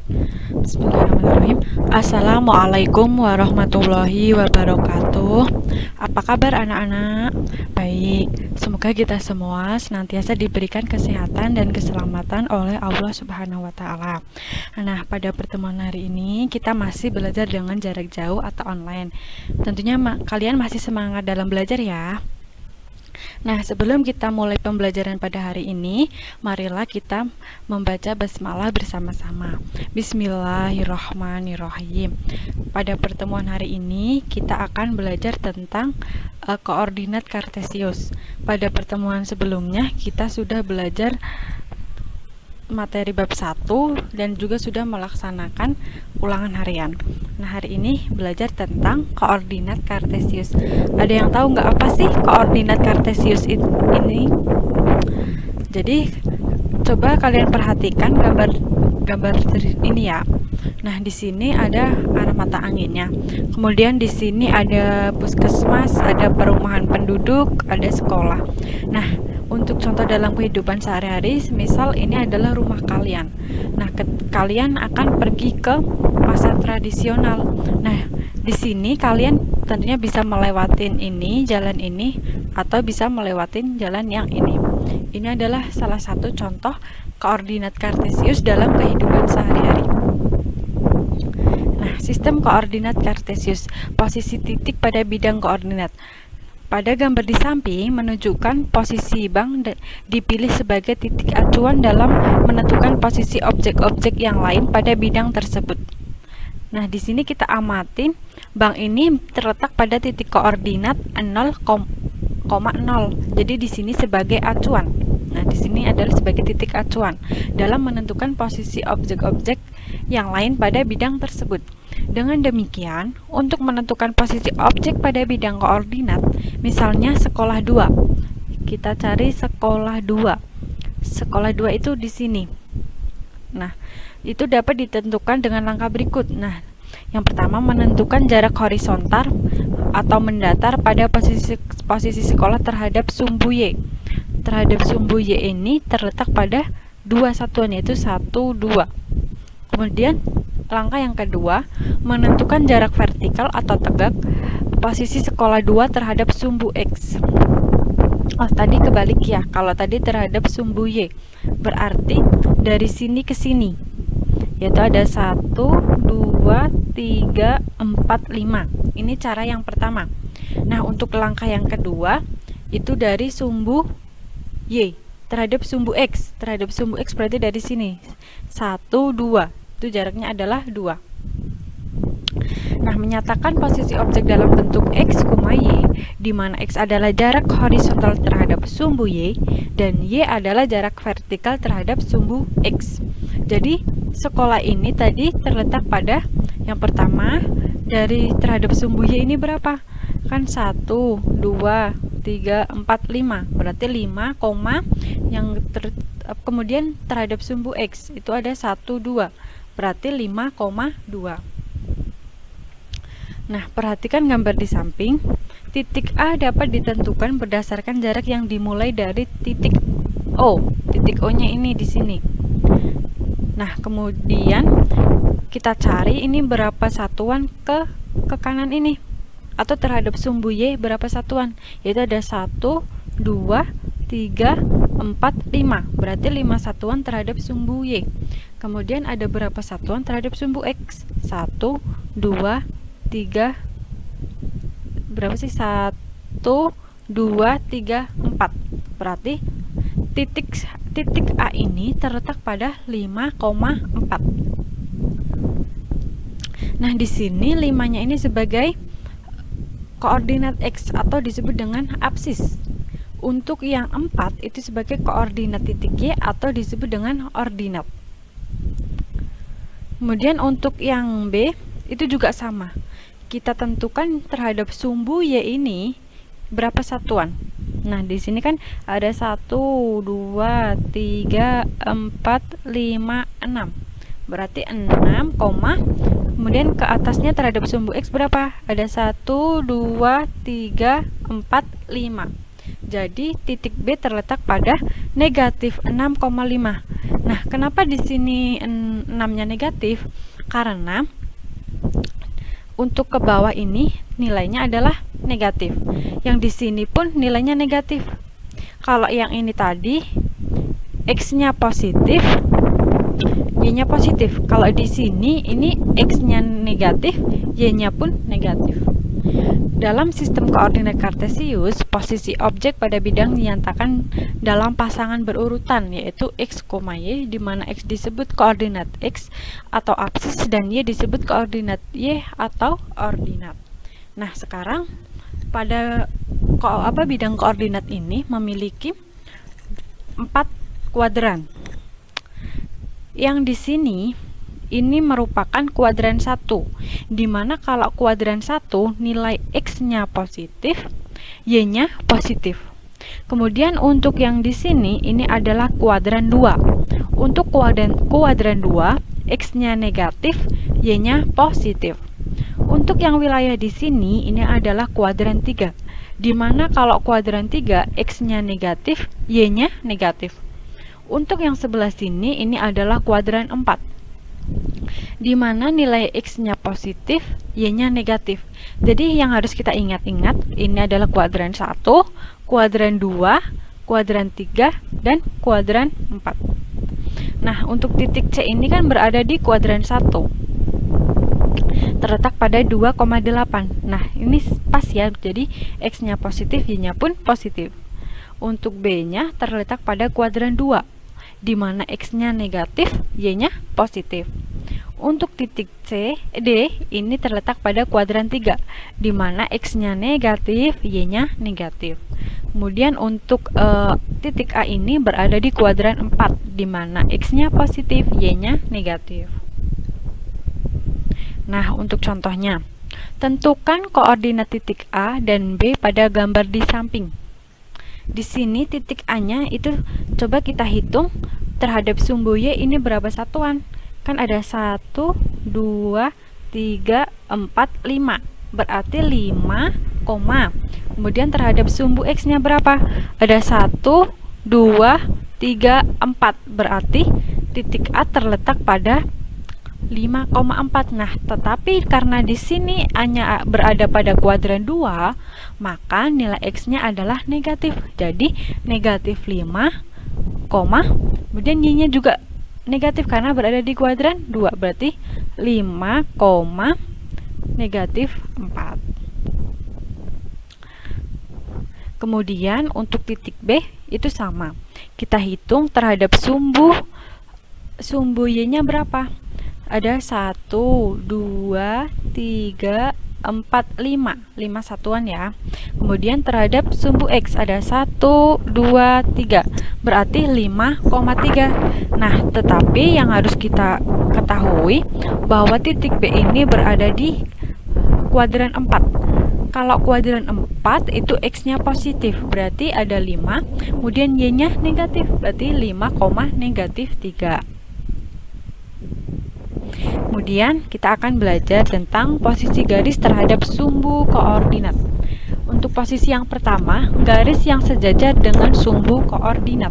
Bismillahirrahmanirrahim. Assalamualaikum warahmatullahi wabarakatuh. Apa kabar anak-anak? Baik, semoga kita semua senantiasa diberikan kesehatan dan keselamatan oleh Allah Subhanahu wa Ta'ala. Nah, pada pertemuan hari ini kita masih belajar dengan jarak jauh atau online. Tentunya kalian masih semangat dalam belajar ya. Nah, sebelum kita mulai pembelajaran pada hari ini, marilah kita membaca basmalah bersama-sama. Bismillahirrahmanirrahim. Pada pertemuan hari ini, kita akan belajar tentang koordinat kartesius. Pada pertemuan sebelumnya, kita sudah belajar materi bab 1 dan juga sudah melaksanakan ulangan harian. Nah, hari ini belajar tentang koordinat kartesius. Ada yang tahu nggak apa sih koordinat kartesius ini? Jadi, coba kalian perhatikan gambar ini ya. Nah, di sini ada arah mata anginnya. Kemudian di sini ada puskesmas, ada perumahan penduduk, ada sekolah. Nah, untuk contoh dalam kehidupan sehari-hari, misal ini adalah rumah kalian. Nah, kalian akan pergi ke pasar tradisional. Nah, di sini kalian tentunya bisa melewatin ini, jalan ini, atau bisa melewatin jalan yang ini. Ini adalah salah satu contoh koordinat kartesius dalam kehidupan sehari-hari. Nah, sistem koordinat kartesius, posisi titik pada bidang koordinat. Pada gambar di samping menunjukkan posisi bank dipilih sebagai titik acuan dalam menentukan posisi objek-objek yang lain pada bidang tersebut. Nah, di sini kita amatin bank ini terletak pada titik koordinat 0,0. Jadi di sini sebagai acuan. Nah, di sini adalah sebagai titik acuan dalam menentukan posisi objek-objek yang lain pada bidang tersebut. Dengan demikian, untuk menentukan posisi objek pada bidang koordinat, misalnya sekolah 2. Kita cari sekolah 2. Sekolah 2 itu di sini. Nah, itu dapat ditentukan dengan langkah berikut. Nah, yang pertama menentukan jarak horizontal atau mendatar pada posisi sekolah terhadap sumbu Y. Terhadap sumbu Y ini terletak pada dua satuan, yaitu 1, 2. Kemudian langkah yang kedua, menentukan jarak vertikal atau tegak posisi sekolah 2 terhadap sumbu X. Oh, tadi kebalik ya. Kalau tadi terhadap sumbu Y, berarti dari sini ke sini. Yaitu ada 1, 2, 3, 4, 5. Ini cara yang pertama. Nah, untuk langkah yang kedua, itu dari sumbu Y terhadap sumbu X. Terhadap sumbu X berarti dari sini. 1, 2. Itu jaraknya adalah 2. Nah, menyatakan posisi objek dalam bentuk X, Y, di mana X adalah jarak horizontal terhadap sumbu Y dan Y adalah jarak vertikal terhadap sumbu X. Jadi, sekolah ini tadi terletak pada yang pertama, dari terhadap sumbu Y ini berapa? Kan 1, 2, 3, 4, 5. Berarti 5, kemudian terhadap sumbu X itu ada 1, 2. Berarti 5,2. Nah, perhatikan gambar di samping. Titik A dapat ditentukan berdasarkan jarak yang dimulai dari titik O. Titik O-nya ini di sini. Nah, kemudian kita cari ini berapa satuan ke kanan ini. Atau terhadap sumbu Y berapa satuan? Yaitu ada 1, 2, 3, 4, 5. Berarti 5 satuan terhadap sumbu Y. Kemudian ada berapa satuan terhadap sumbu X? 1, 2, 3. Berapa sih? 1, 2, 3, 4. Berarti titik A ini terletak pada 5,4. Nah, di sini 5-nya ini sebagai koordinat X atau disebut dengan absis. Untuk yang 4 itu sebagai koordinat titik Y atau disebut dengan ordinat. Kemudian untuk yang B itu juga sama. Kita tentukan terhadap sumbu Y ini berapa satuan. Nah, di sini kan ada 1, 2, 3, 4, 5, 6. Berarti 6, kemudian ke atasnya terhadap sumbu X berapa? Ada 1, 2, 3, 4, 5. Jadi titik B terletak pada negatif 6,5. Nah, kenapa di sini 6-nya negatif? Karena untuk ke bawah ini nilainya adalah negatif. Yang di sini pun nilainya negatif. Kalau yang ini tadi X-nya positif, Y-nya positif. Kalau di sini ini X-nya negatif, Y-nya pun negatif. Dalam sistem koordinat kartesius, posisi objek pada bidang dinyatakan dalam pasangan berurutan, yaitu X, Y, di mana X disebut koordinat X atau apsis dan Y disebut koordinat Y atau ordinat. Nah, sekarang pada bidang koordinat ini memiliki 4 kuadran. Yang di sini ini merupakan kuadran 1, dimana kalau kuadran 1 nilai X-nya positif, Y-nya positif. Kemudian untuk yang di sini ini adalah kuadran 2. Untuk kuadran 2, X-nya negatif, Y-nya positif. Untuk yang wilayah di sini ini adalah kuadran 3, dimana kalau kuadran 3 X-nya negatif, Y-nya negatif. Untuk yang sebelah sini ini adalah kuadran 4, di mana nilai X-nya positif, Y-nya negatif. Jadi yang harus kita ingat-ingat ini adalah kuadran 1, kuadran 2, kuadran 3, dan kuadran 4. Nah, untuk titik C ini kan berada di kuadran 1, terletak pada 2,8. Nah, ini pas ya, jadi X-nya positif, Y-nya pun positif. Untuk B-nya terletak pada kuadran 2, di mana X-nya negatif, Y-nya positif. Untuk titik C, D ini terletak pada kuadran 3, di mana X-nya negatif, Y-nya negatif. Kemudian untuk titik A ini berada di kuadran 4, di mana X-nya positif, Y-nya negatif. Nah, untuk contohnya, tentukan koordinat titik A dan B pada gambar di samping. Di sini titik A-nya itu coba kita hitung terhadap sumbu Y ini berapa satuan? Kan ada 1, 2, 3, 4, 5. Berarti 5, kemudian terhadap sumbu X-nya berapa? Ada 1, 2, 3, 4. Berarti titik A terletak pada 5,4. Nah, tetapi karena di sini A-nya berada pada kuadran 2, maka nilai X-nya adalah negatif. Jadi negatif 5, kemudian Y-nya juga negatif karena berada di kuadran 2. Berarti 5, negatif 4. Kemudian untuk titik B itu sama. Kita hitung terhadap sumbu Y-nya berapa? Ada 1, 2, 3, 4, 5 satuan ya. Kemudian terhadap sumbu X ada 1, 2, 3. Berarti 5,3. Nah, tetapi yang harus kita ketahui bahwa titik B ini berada di kuadran 4. Kalau kuadran 4 itu X-nya positif, berarti ada 5. Kemudian Y-nya negatif, berarti 5, negatif 3. Kemudian kita akan belajar tentang posisi garis terhadap sumbu koordinat. Untuk posisi yang pertama, garis yang sejajar dengan sumbu koordinat.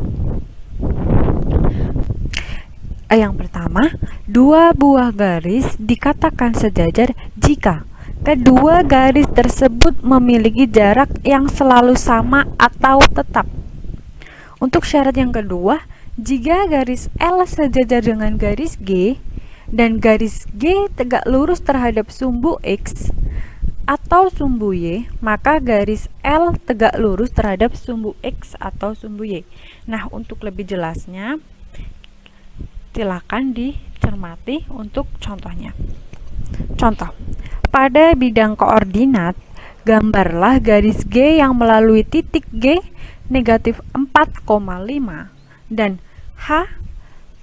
Yang pertama, dua buah garis dikatakan sejajar jika kedua garis tersebut memiliki jarak yang selalu sama atau tetap. Untuk syarat yang kedua, jika garis L sejajar dengan garis G dan garis G tegak lurus terhadap sumbu X atau sumbu Y, maka garis L tegak lurus terhadap sumbu X atau sumbu Y. Nah, untuk lebih jelasnya, silakan dicermati untuk contohnya. Contoh, pada bidang koordinat, gambarlah garis G yang melalui titik G negatif 4,5 dan H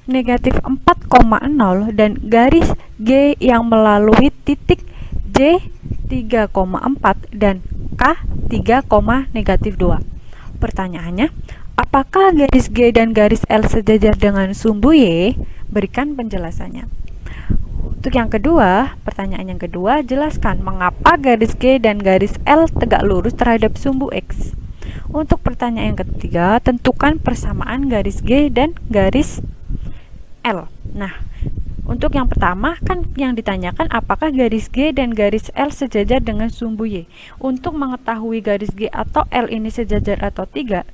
negatif 4,0 dan garis G yang melalui titik J 3,4 dan K 3,-2. Pertanyaannya, apakah garis G dan garis L sejajar dengan sumbu Y? Berikan penjelasannya. Untuk yang kedua, pertanyaan yang kedua, jelaskan mengapa garis G dan garis L tegak lurus terhadap sumbu X. Untuk pertanyaan yang ketiga, tentukan persamaan garis G dan garis L. Nah, untuk yang pertama kan yang ditanyakan apakah garis G dan garis L sejajar dengan sumbu Y. Untuk mengetahui garis G atau L ini sejajar atau tidak,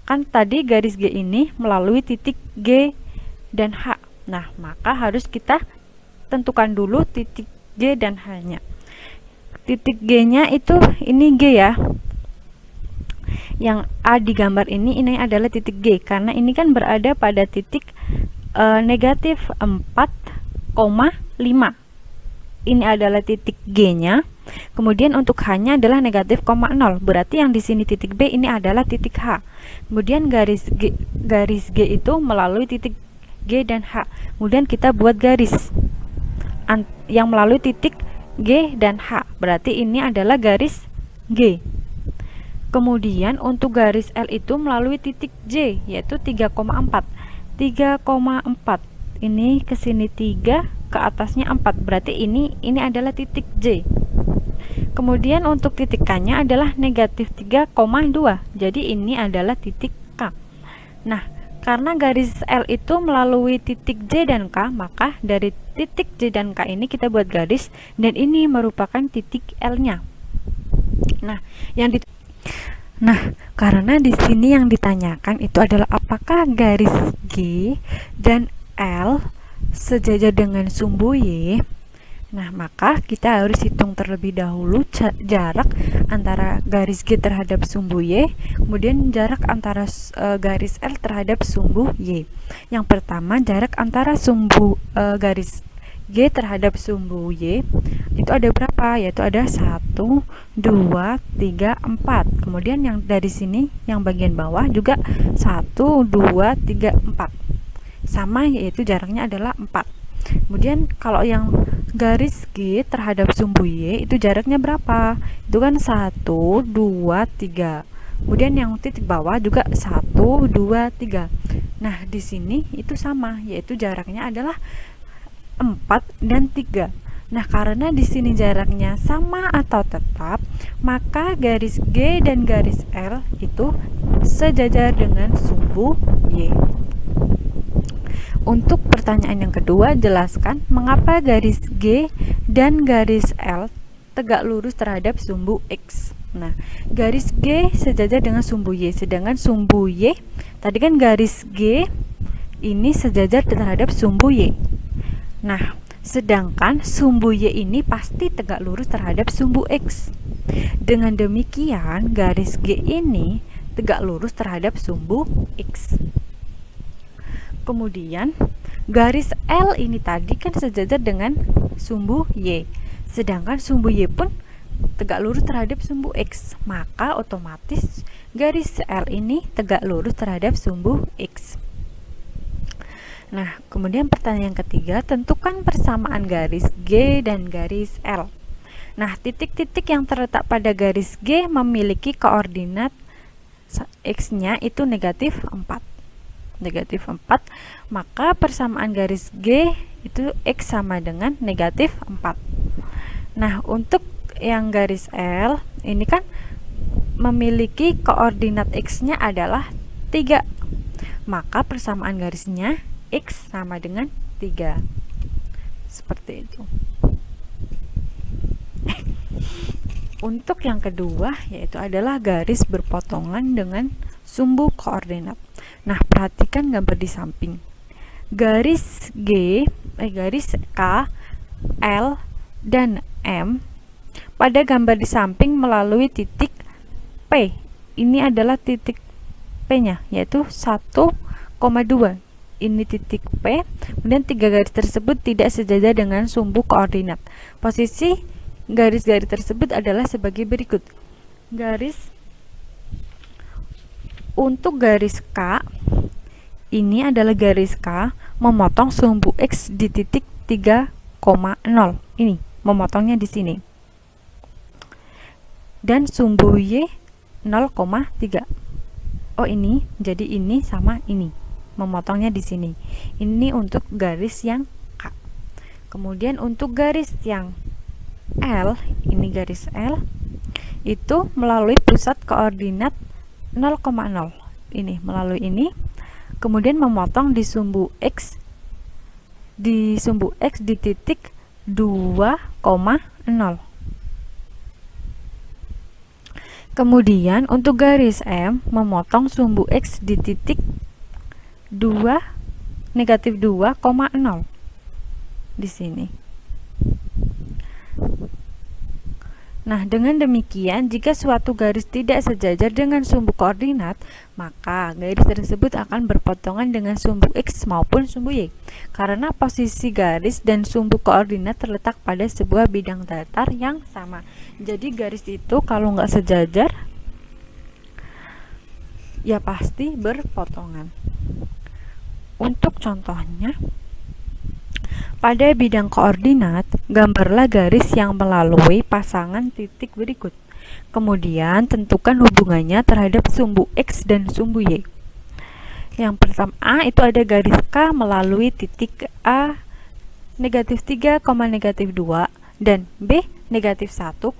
kan tadi garis G ini melalui titik G dan H. Nah, maka harus kita tentukan dulu titik G dan H-nya. Titik G-nya itu ini G ya. Yang A di gambar ini adalah titik G karena ini kan berada pada titik negatif 4,5. Ini adalah titik G-nya. Kemudian untuk H-nya adalah negatif 0. Berarti yang di sini titik B ini adalah titik H. Kemudian garis G itu melalui titik G dan H. Kemudian kita buat garis yang melalui titik G dan H. Berarti ini adalah garis G. Kemudian untuk garis L itu melalui titik J, yaitu 3,4. 3,4 ini ke sini 3, ke atasnya 4, berarti ini adalah titik J. Kemudian untuk titik K-nya adalah negatif 3,2, jadi ini adalah titik K. Nah, karena garis L itu melalui titik J dan K, maka dari titik J dan K ini kita buat garis, dan ini merupakan titik L-nya. Nah, karena di sini yang ditanyakan itu adalah apakah garis G dan L sejajar dengan sumbu Y. Nah, maka kita harus hitung terlebih dahulu jarak antara garis G terhadap sumbu Y, kemudian jarak antara garis L terhadap sumbu Y. Yang pertama, jarak antara garis G terhadap sumbu Y itu ada berapa? Yaitu ada 1, 2, 3, 4. Kemudian yang dari sini yang bagian bawah juga 1, 2, 3, 4. Sama, yaitu jaraknya adalah 4. Kemudian kalau yang garis G terhadap sumbu Y itu jaraknya berapa? Itu kan 1, 2, 3. Kemudian yang titik bawah juga 1, 2, 3. Nah, di sini itu sama, yaitu jaraknya adalah 4 dan 3. Nah, karena di sini jaraknya sama atau tetap, maka garis G dan garis L itu sejajar dengan sumbu Y. Untuk pertanyaan yang kedua, jelaskan mengapa garis G dan garis L tegak lurus terhadap sumbu X. Nah, garis G sejajar dengan sumbu Y, sedangkan sumbu Y, tadi kan garis G ini sejajar terhadap sumbu Y. Nah, sedangkan sumbu Y ini pasti tegak lurus terhadap sumbu X. Dengan demikian, garis G ini tegak lurus terhadap sumbu X. Kemudian, garis L ini tadi kan sejajar dengan sumbu Y. Sedangkan sumbu Y pun tegak lurus terhadap sumbu X. Maka otomatis garis L ini tegak lurus terhadap sumbu X. Nah, kemudian pertanyaan ketiga, tentukan persamaan garis G dan garis L. Nah, titik-titik yang terletak pada garis G memiliki koordinat X-nya itu negatif 4. Negatif 4, maka persamaan garis G itu X sama dengan negatif 4. Nah, untuk yang garis L, ini kan memiliki koordinat X-nya adalah 3. Maka persamaan garisnya X sama dengan 3. Seperti itu. Untuk yang kedua, yaitu adalah garis berpotongan dengan sumbu koordinat. Nah, perhatikan gambar di samping. Garis K, L, dan M pada gambar di samping melalui titik P. Ini adalah titik P-nya, yaitu 1,2. Ini titik P, kemudian 3 garis tersebut tidak sejajar dengan sumbu koordinat. Posisi garis-garis tersebut adalah sebagai berikut. Untuk garis K, ini adalah garis K memotong sumbu X di titik 3,0. Ini memotongnya di sini. Dan sumbu Y 0,3. Oh, ini jadi ini sama ini. Memotongnya di sini. Ini untuk garis yang K. Kemudian untuk garis yang L, ini garis L itu melalui pusat koordinat 0,0. Ini melalui ini. kemudian memotong di sumbu X di titik 2,0. Kemudian untuk garis M memotong sumbu X di titik negatif 2,0 di sini. Nah, dengan demikian, jika suatu garis tidak sejajar dengan sumbu koordinat, maka garis tersebut akan berpotongan dengan sumbu X maupun sumbu Y. Karena posisi garis dan sumbu koordinat terletak pada sebuah bidang datar yang sama. Jadi garis itu kalau nggak sejajar, ya pasti berpotongan. Untuk contohnya, pada bidang koordinat, gambarlah garis yang melalui pasangan titik berikut. Kemudian, tentukan hubungannya terhadap sumbu X dan sumbu Y. Yang pertama, A itu ada garis K melalui titik A negatif 3, negatif 2 dan B negatif 1, 2.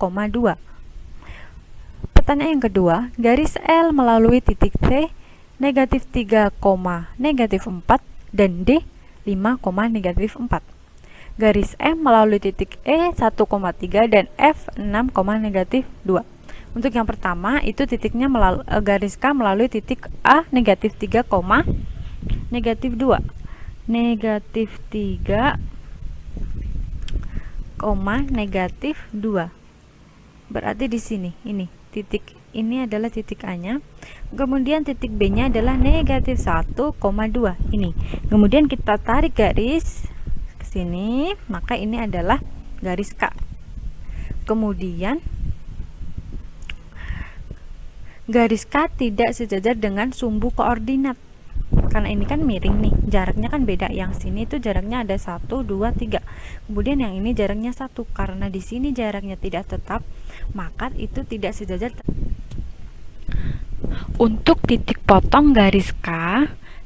Pertanyaan yang kedua, garis L melalui titik C negatif 3, negatif 4 dan D 5, negatif 4. Garis M melalui titik E 1,3 dan F 6, negatif 2. Untuk yang pertama itu titiknya garis K melalui titik A negatif 3, negatif 2. Negatif 3, negatif 2. Berarti di sini ini titik ini adalah titik A-nya. Kemudian titik B-nya adalah negatif 1,2 ini. Kemudian kita tarik garis ke sini, maka ini adalah garis K. Kemudian garis K tidak sejajar dengan sumbu koordinat. Karena ini kan miring nih, jaraknya kan beda. Yang sini itu jaraknya ada 1, 2, 3. Kemudian yang ini jaraknya 1. Karena di sini jaraknya tidak tetap, maka itu tidak sejajar. Untuk titik potong garis K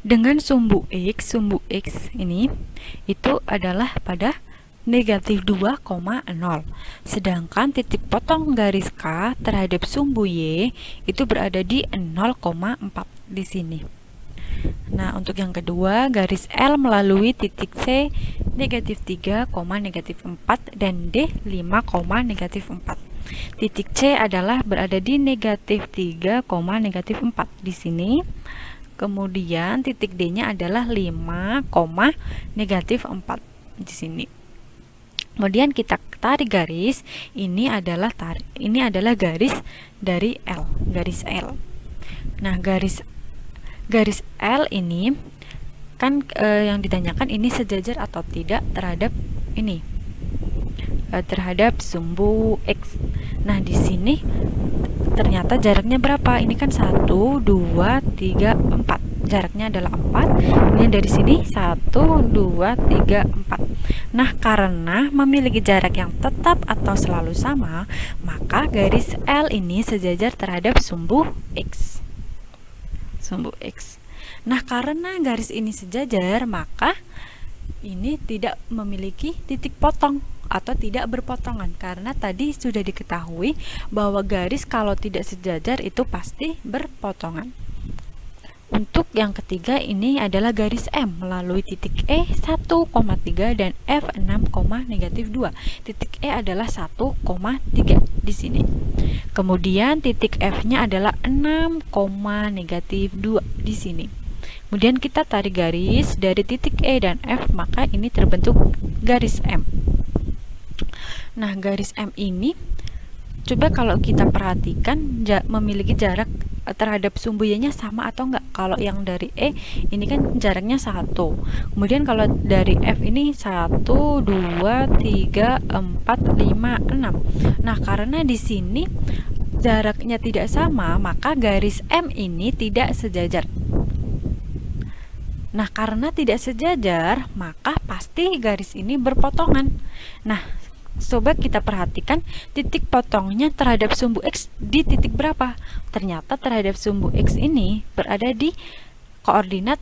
dengan sumbu X ini itu adalah pada negatif 2,0. Sedangkan titik potong garis K terhadap sumbu Y itu berada di 0,4 di sini. Nah, untuk yang kedua, garis L melalui titik C negatif 3, negatif 4 dan D 5, negatif 4. Titik C adalah berada di negatif 3, negatif 4 di sini. Kemudian titik D-nya adalah 5, negatif 4 di sini. Kemudian kita tarik garis, ini adalah garis dari L, garis L. Nah, garis L ini kan yang ditanyakan ini sejajar atau tidak terhadap ini, terhadap sumbu X. Nah, di sini ternyata jaraknya berapa? Ini kan 1, 2, 3, 4. Jaraknya adalah 4. Kemudian dari sini 1, 2, 3, 4. Nah, karena memiliki jarak yang tetap atau selalu sama, maka garis L ini sejajar terhadap sumbu X. Sumbu X. Nah, karena garis ini sejajar, maka ini tidak memiliki titik potong atau tidak berpotongan, karena tadi sudah diketahui bahwa garis kalau tidak sejajar itu pasti berpotongan. Untuk yang ketiga ini adalah garis M melalui titik E 1,3 dan F 6, negatif 2. Titik E adalah 1,3 di sini. Kemudian titik F-nya adalah 6, negatif 2 di sini. Kemudian kita tarik garis dari titik E dan F, maka ini terbentuk garis M. Nah, garis M ini coba kalau kita perhatikan memiliki jarak terhadap sumbu Y-nya sama atau enggak. Kalau yang dari E ini kan jaraknya 1. Kemudian kalau dari F ini 1, 2, 3, 4, 5, 6. Nah, karena di sini jaraknya tidak sama, maka garis M ini tidak sejajar. Nah, karena tidak sejajar, maka pasti garis ini berpotongan. Nah, sobat kita perhatikan titik potongnya terhadap sumbu X di titik berapa? Ternyata terhadap sumbu X ini berada di koordinat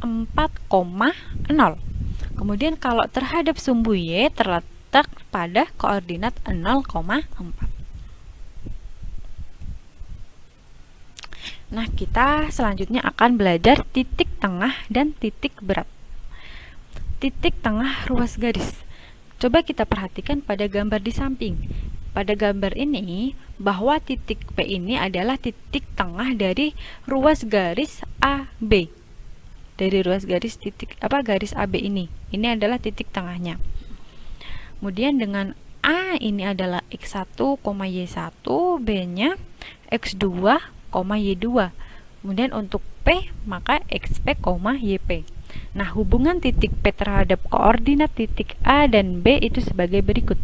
4,0. Kemudian kalau terhadap sumbu Y terletak pada koordinat 0,4. Nah, kita selanjutnya akan belajar titik tengah dan titik berat. Titik tengah ruas garis. Coba kita perhatikan pada gambar di samping. Pada gambar ini, bahwa titik P ini adalah titik tengah dari ruas garis AB. Dari ruas garis garis AB ini. Ini adalah titik tengahnya. Kemudian dengan A ini adalah X1, Y1, B-nya X2, Y2. Kemudian untuk P maka XP, YP. Nah, hubungan titik P terhadap koordinat titik A dan B itu sebagai berikut.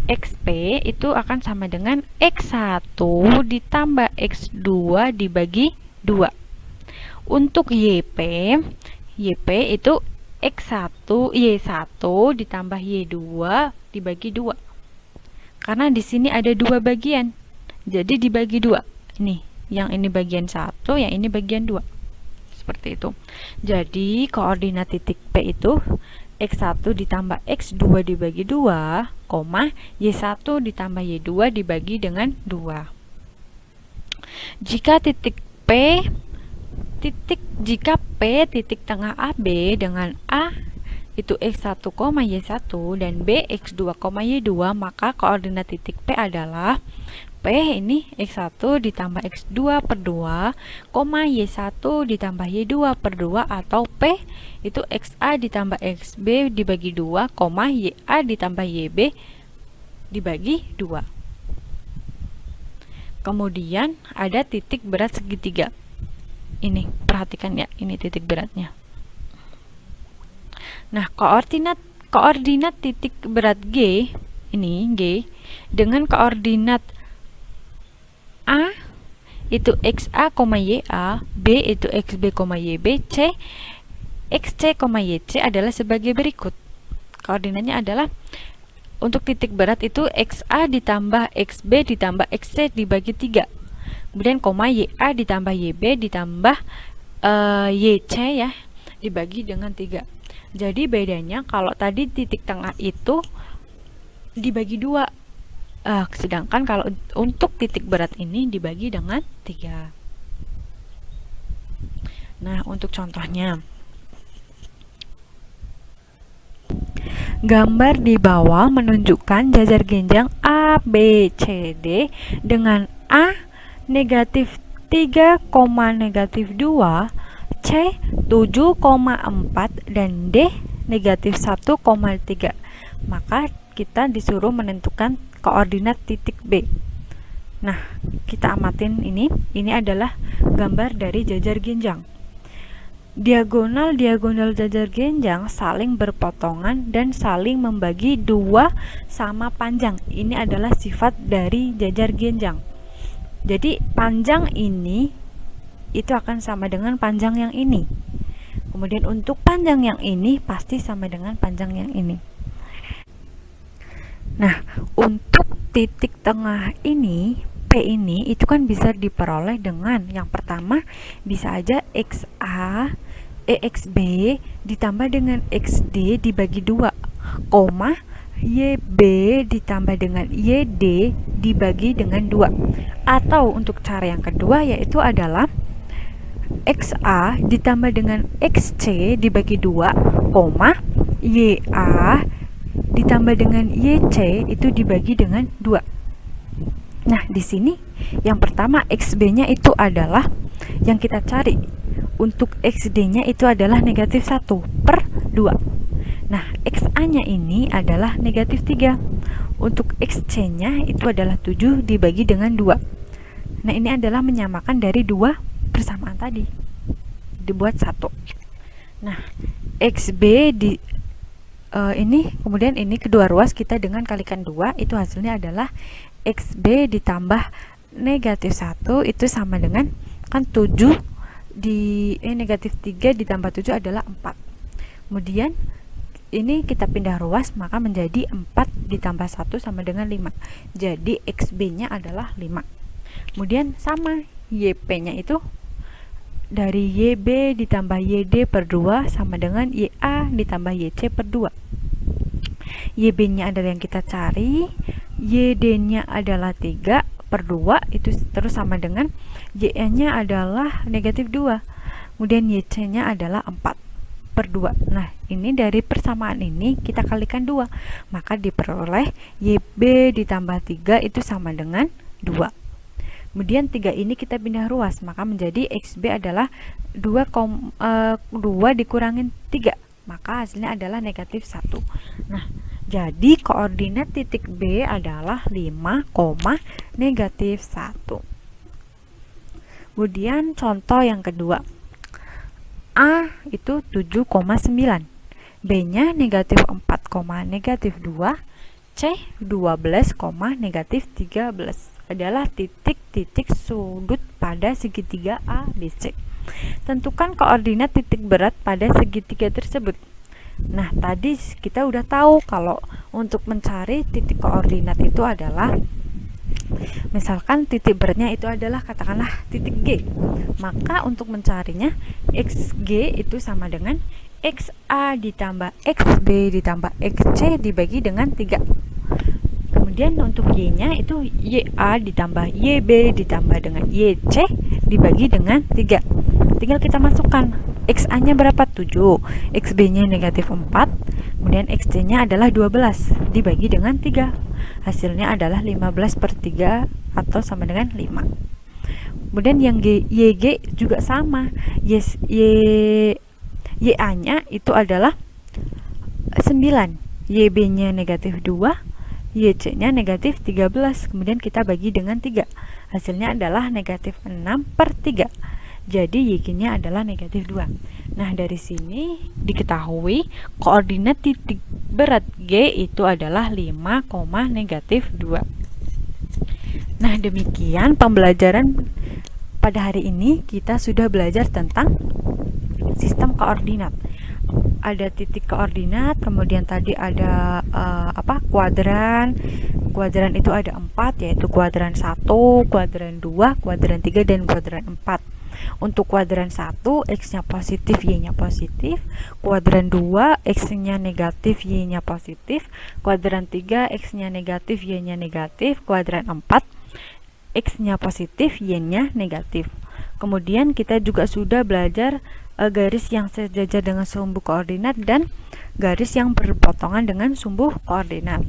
XP itu akan sama dengan X1 ditambah X2 dibagi 2. Untuk YP itu X1, Y1 ditambah Y2 dibagi 2. Karena di sini ada 2 bagian. Jadi dibagi 2. Nih, yang ini bagian 1, yang ini bagian 2. Seperti itu. Jadi koordinat titik P itu X1 ditambah X2 dibagi 2, Y1 ditambah Y2 dibagi dengan 2. Jika P titik tengah AB dengan A itu X1, Y1 dan B X2, Y2, maka koordinat titik P adalah P ini X1 ditambah X2 per 2, Y1 ditambah Y2 per 2, atau P itu XA ditambah XB dibagi 2, YA ditambah YB dibagi 2. Kemudian ada titik berat segitiga. Ini, perhatikan ya, ini titik beratnya. Nah, koordinat titik berat G, ini G, dengan koordinat A itu XA, YA, B itu XB, YB, C XC, YC adalah sebagai berikut. Koordinatnya adalah untuk titik berat itu XA ditambah XB ditambah XC dibagi 3. Kemudian YA ditambah YB ditambah YC ya dibagi dengan 3. Jadi bedanya kalau tadi titik tengah itu dibagi 2, sedangkan kalau untuk titik berat ini dibagi dengan 3. Nah, untuk contohnya, gambar di bawah menunjukkan jajar genjang A, B, C, D dengan A negatif 3, negatif 2, C 7,4 dan D negatif 1,3. Maka kita disuruh menentukan koordinat titik B. Nah, kita amatin ini. Ini adalah gambar dari jajar genjang. Diagonal jajar genjang saling berpotongan dan saling membagi 2 sama panjang. Ini adalah sifat dari jajar genjang. Jadi panjang ini itu akan sama dengan panjang yang ini. Kemudian untuk panjang yang ini pasti sama dengan panjang yang ini. Nah, untuk titik tengah ini, P ini itu kan bisa diperoleh dengan yang pertama bisa aja XB ditambah dengan XD dibagi 2, YB ditambah dengan YD dibagi dengan 2. Atau untuk cara yang kedua yaitu adalah XA ditambah dengan XC dibagi 2, YA ditambah dengan YC itu dibagi dengan 2. Nah, di sini yang pertama XB-nya itu adalah yang kita cari. Untuk XD-nya itu adalah negatif 1 per 2. Nah, XA-nya ini adalah negatif 3. Untuk XC-nya itu adalah 7 dibagi dengan 2. Nah, ini adalah menyamakan dari 2 persamaan tadi. Dibuat 1. Nah, XB di ini, kemudian ini kedua ruas kita dengan kalikan 2, itu hasilnya adalah XB ditambah negatif 1 itu sama dengan kan 7 negatif 3 ditambah 7 adalah 4. Kemudian ini kita pindah ruas maka menjadi 4 ditambah 1 sama dengan 5. Jadi XB-nya adalah 5. Kemudian sama YP-nya itu dari YB ditambah YD per 2 sama dengan YA ditambah YC per 2. YB-nya adalah yang kita cari, YD-nya adalah 3, per 2 itu terus sama dengan Y-nya adalah negatif 2. Kemudian YC-nya adalah 4 per 2. Nah, ini dari persamaan ini kita kalikan 2. Maka diperoleh YB ditambah 3 itu sama dengan 2. Kemudian 3 ini kita pindah ruas, maka menjadi XB adalah 2 dikurangin 3. Maka hasilnya adalah negatif 1. Nah, jadi koordinat titik B adalah 5, negatif 1. Kemudian contoh yang kedua. A itu 7,9. B-nya negatif 4, negatif 2. C 12, negatif 13 adalah titik-titik sudut pada segitiga ABC. Tentukan koordinat titik berat pada segitiga tersebut. Nah, tadi kita udah tahu kalau untuk mencari titik koordinat itu adalah, misalkan titik beratnya itu adalah katakanlah titik G. Maka untuk mencarinya XG itu sama dengan XA ditambah XB ditambah XC dibagi dengan 3. Kemudian untuk Y-nya itu YA ditambah YB ditambah dengan YC dibagi dengan 3. Tinggal kita masukkan. XA-nya berapa? 7. XB-nya negatif 4. Kemudian XC-nya adalah 12 dibagi dengan 3. Hasilnya adalah 15 per 3 atau sama dengan 5. Kemudian yang YG juga sama. YA-nya itu adalah 9. YB-nya negatif 2. YC-nya negatif 13, kemudian kita bagi dengan 3. Hasilnya adalah negatif 6 per 3. Jadi YG-nya adalah negatif 2. Nah, dari sini diketahui koordinat titik berat G itu adalah 5, negatif 2. Nah, demikian pembelajaran pada hari ini. Kita sudah belajar tentang sistem koordinat. Ada titik koordinat, kemudian tadi ada kuadran. Kuadran itu ada 4, yaitu kuadran 1, kuadran 2, kuadran 3, dan kuadran 4. Untuk kuadran 1, X-nya positif, Y-nya positif. Kuadran 2, X-nya negatif, Y-nya positif. Kuadran 3, X-nya negatif, Y-nya negatif. Kuadran 4, X-nya positif, Y-nya negatif. Kemudian kita juga sudah belajar garis yang sejajar dengan sumbu koordinat dan garis yang berpotongan dengan sumbu koordinat.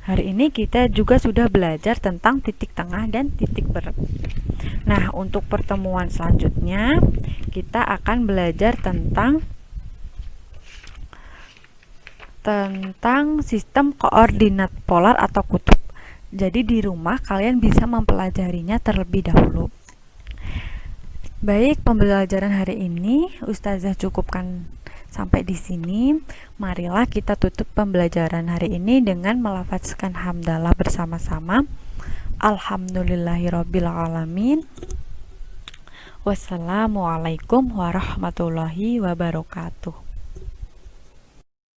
Hari ini kita juga sudah belajar tentang titik tengah dan titik berat. Nah, untuk pertemuan selanjutnya kita akan belajar tentang sistem koordinat polar atau kutub. Jadi di rumah kalian bisa mempelajarinya terlebih dahulu. Baik, pembelajaran hari ini Ustazah cukupkan sampai di sini. Marilah kita tutup pembelajaran hari ini dengan melafazkan hamdalah bersama-sama. Alhamdulillahirabbil alamin. Wassalamualaikum warahmatullahi wabarakatuh.